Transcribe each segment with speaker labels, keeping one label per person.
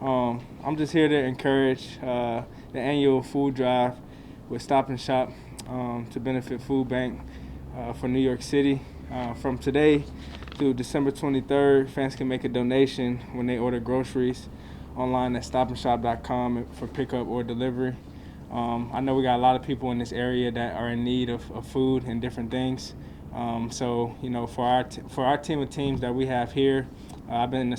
Speaker 1: I'm just here to encourage the annual food drive with Stop and Shop to benefit Food Bank for New York City. From today through December 23rd, fans can make a donation when they order groceries online at stopandshop.com for pickup or delivery. I know we got a lot of people in this area that are in need of food and different things. So, for our team of teams that we have here, we've been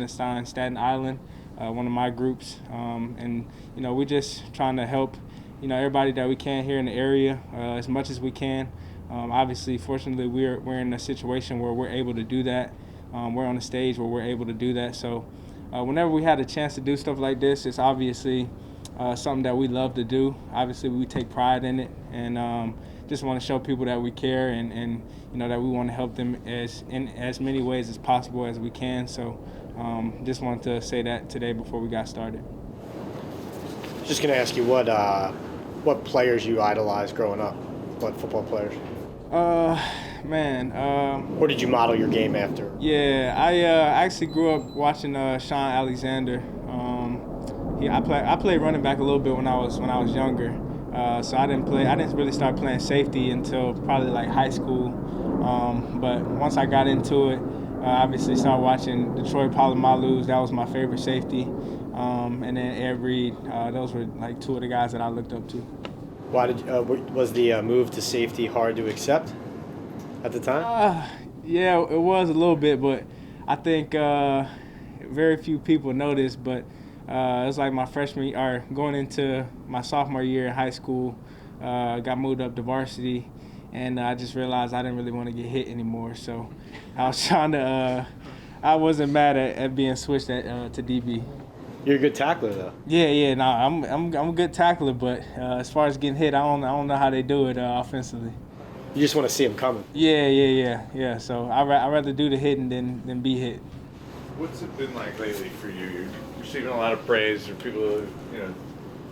Speaker 1: assigned Staten Island, one of my groups, and we're just trying to help, everybody that we can here in the area as much as we can. Obviously, fortunately, we're in a situation where we're able to do that. We're on a stage where we're able to do that. So, whenever we had a chance to do stuff like this, it's obviously something that we love to do. Obviously, we take pride in it, and just want to show people that we care and that we want to help them in as many ways as possible as we can. So just wanted to say that today before we got started.
Speaker 2: Just going to ask you what players you idolized growing up, what football players? Or did you model your game after?
Speaker 1: Yeah, I actually grew up watching Sean Alexander. I played running back a little bit when I was younger. So I didn't really start playing safety until probably like high school. But once I got into it, I obviously started watching Detroit Palomalus. That was my favorite safety. And then Ed Reed. Those were like two of the guys that I looked up to.
Speaker 2: Why was the move to safety hard to accept at the time?
Speaker 1: Yeah, it was a little bit, but I think very few people know this, but it was like my freshman or going into my sophomore year in high school, got moved up to varsity, and I just realized I didn't really want to get hit anymore. So I was trying to, I wasn't mad at being switched to DB.
Speaker 2: You're a good tackler, though.
Speaker 1: Yeah. No, I'm a good tackler, but as far as getting hit, I don't know how they do it offensively.
Speaker 2: You just want to see them coming.
Speaker 1: Yeah. So I'd rather do the hitting than be hit.
Speaker 3: What's it been like lately for you? You're receiving a lot of praise, or people,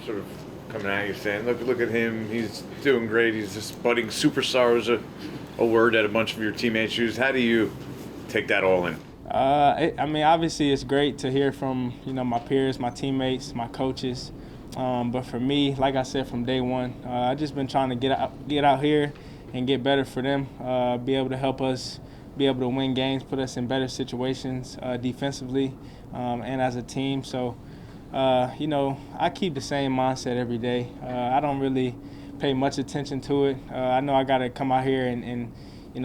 Speaker 3: sort of coming at you saying, "Look at him. He's doing great. He's this budding superstar." Was a word that a bunch of your teammates use. How do you take that all in?
Speaker 1: Obviously, it's great to hear from my peers, my teammates, my coaches. But for me, like I said from day one, I've just been trying to get out here and get better for them. Be able to help us. Be able to win games, put us in better situations defensively and as a team. So, I keep the same mindset every day. I don't really pay much attention to it. I know I got to come out here and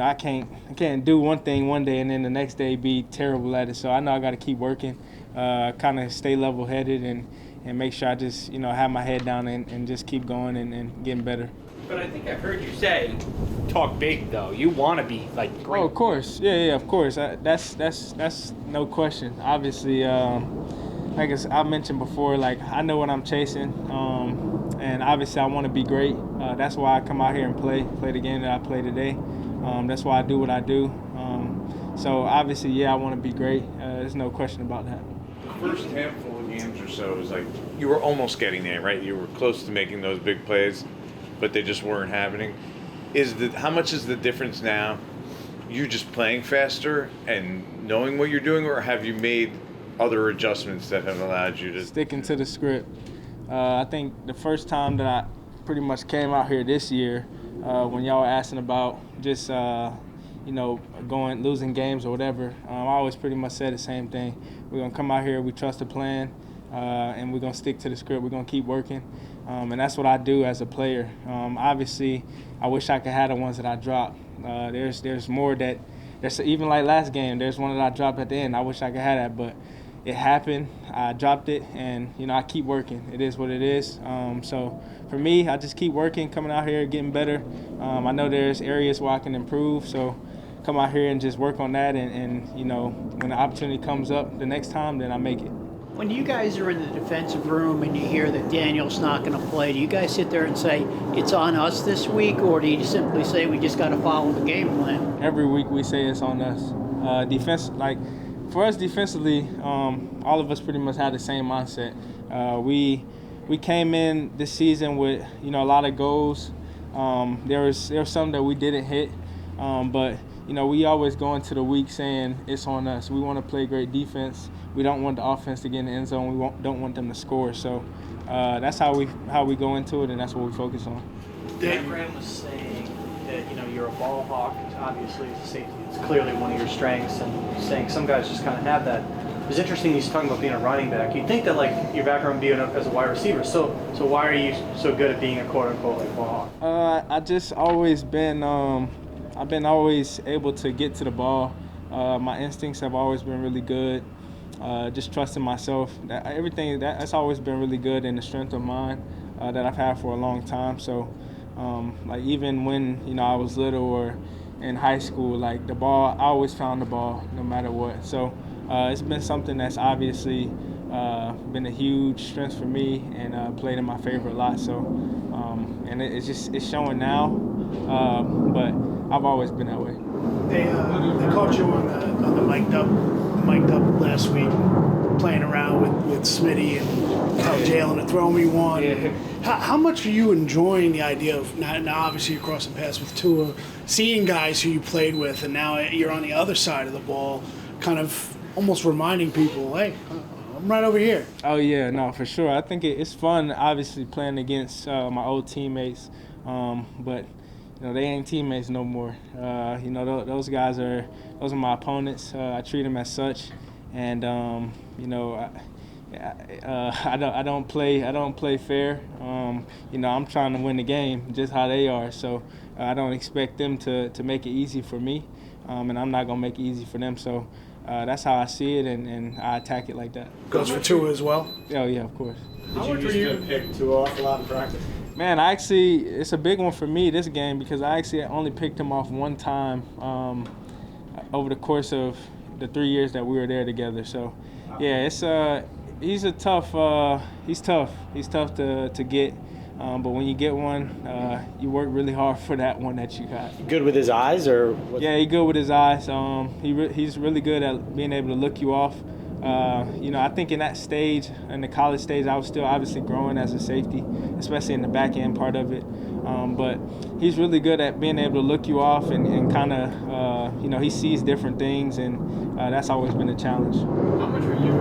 Speaker 1: I can't do one thing one day and then the next day be terrible at it. So I know I got to keep working, kind of stay level-headed and make sure I just, have my head down and just keep going and getting better.
Speaker 4: But I think I've heard you say, talk big though. You want to be like great.
Speaker 1: Oh, of course. Yeah, of course. That's no question. Obviously, like I mentioned before, like I know what I'm chasing, and obviously I want to be great. That's why I come out here and play the game that I play today. That's why I do what I do. So obviously, yeah, I want to be great. There's no question about that.
Speaker 3: The first handful of games or so was like you were almost getting there, right? You were close to making those big plays, but they just weren't happening. How much is the difference now? You just playing faster and knowing what you're doing, or have you made other adjustments that have allowed you to
Speaker 1: sticking to the script? I think the first time that I pretty much came out here this year, when y'all were asking about just losing games or whatever, I always pretty much said the same thing. We're gonna come out here, we trust the plan, and we're gonna stick to the script. We're gonna keep working. And that's what I do as a player. Obviously, I wish I could have the ones that I dropped. There's more there's even like last game, there's one that I dropped at the end. I wish I could have that, but it happened. I dropped it, and I keep working. It is what it is. So for me, I just keep working, coming out here, getting better. I know there's areas where I can improve, so come out here and just work on that. And when the opportunity comes up the next time, then I make it.
Speaker 5: When you guys are in the defensive room and you hear that Daniel's not going to play, do you guys sit there and say, it's on us this week, or do you simply say we just got to follow the game plan?
Speaker 1: Every week we say it's on us. For us defensively, all of us pretty much had the same mindset. We came in this season with a lot of goals. There was some that we didn't hit, but we always go into the week saying it's on us. We want to play great defense. We don't want the offense to get in the end zone. We don't want them to score. So that's how we go into it, and that's what we focus on.
Speaker 6: Dan Graham was saying that you're a ball hawk. Obviously, as a safety, it's clearly one of your strengths, and saying some guys just kind of have that. It was interesting he's talking about being a running back. You'd think that your background being as a wide receiver. So why are you so good at being a quote unquote ball hawk?
Speaker 1: I just always been I've been always able to get to the ball. My instincts have always been really good. Just trusting myself. That's always been really good, and the strength of mine that I've had for a long time. So even when I was little or in high school, the ball, I always found the ball no matter what. So it's been something that's obviously been a huge strength for me and played in my favor a lot. So and it's showing now, but I've always been that way.
Speaker 7: They caught you on the mic'd up last week, playing around with Smitty and tell Jalen to throw me one.
Speaker 6: Yeah.
Speaker 7: How much are you enjoying the idea of now obviously you're crossing paths with Tua, seeing guys who you played with, and now you're on the other side of the ball, kind of almost reminding people, hey, I'm right over here.
Speaker 1: Oh yeah, no, for sure. I think it's fun, obviously playing against my old teammates, but they ain't teammates no more. Those guys are my opponents. I treat them as such, and I don't play fair. I'm trying to win the game just how they are. So I don't expect them to make it easy for me, and I'm not gonna make it easy for them. So that's how I see it, and I attack it like that.
Speaker 7: Goes for Tua as well.
Speaker 1: Oh yeah, of course.
Speaker 2: Did you used to pick Tua off a lot in practice?
Speaker 1: Man, it's a big one for me, this game, because I actually only picked him off one time over the course of the 3 years that we were there together. So, yeah, he's tough. He's tough to get. But when you get one, you work really hard for that one that you got.
Speaker 2: Good with his eyes, or
Speaker 1: Yeah, he's good with his eyes. He's really good at being able to look you off. I think in that stage, in the college stage, I was still obviously growing as a safety, especially in the back end part of it. But he's really good at being able to look you off and kind of, he sees different things, and that's always been a challenge.
Speaker 8: How much were you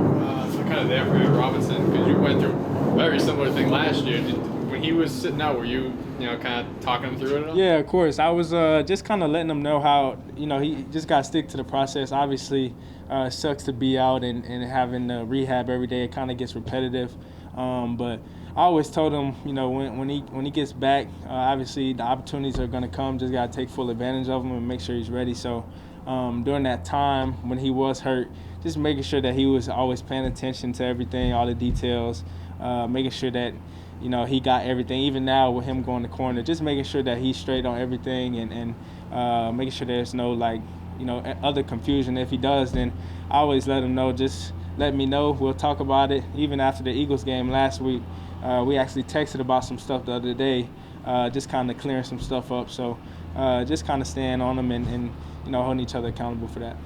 Speaker 8: kind of there for Aaron Robinson? Because you went through a very similar thing last year. When he was sitting out, were you, kind of talking him through it at all?
Speaker 1: Yeah, of course. I was just kind of letting him know how, he just got to stick to the process. Obviously, it sucks to be out and having rehab every day. It kind of gets repetitive. But I always told him, when he gets back, obviously the opportunities are going to come. Just got to take full advantage of them and make sure he's ready. So during that time when he was hurt, just making sure that he was always paying attention to everything, all the details, making sure that he got everything. Even now with him going to corner, just making sure that he's straight on everything and making sure there's no other confusion. If he does, then I always let him know. Just let me know. We'll talk about it. Even after the Eagles game last week, we actually texted about some stuff the other day, just kind of clearing some stuff up. So just kind of staying on them and holding each other accountable for that.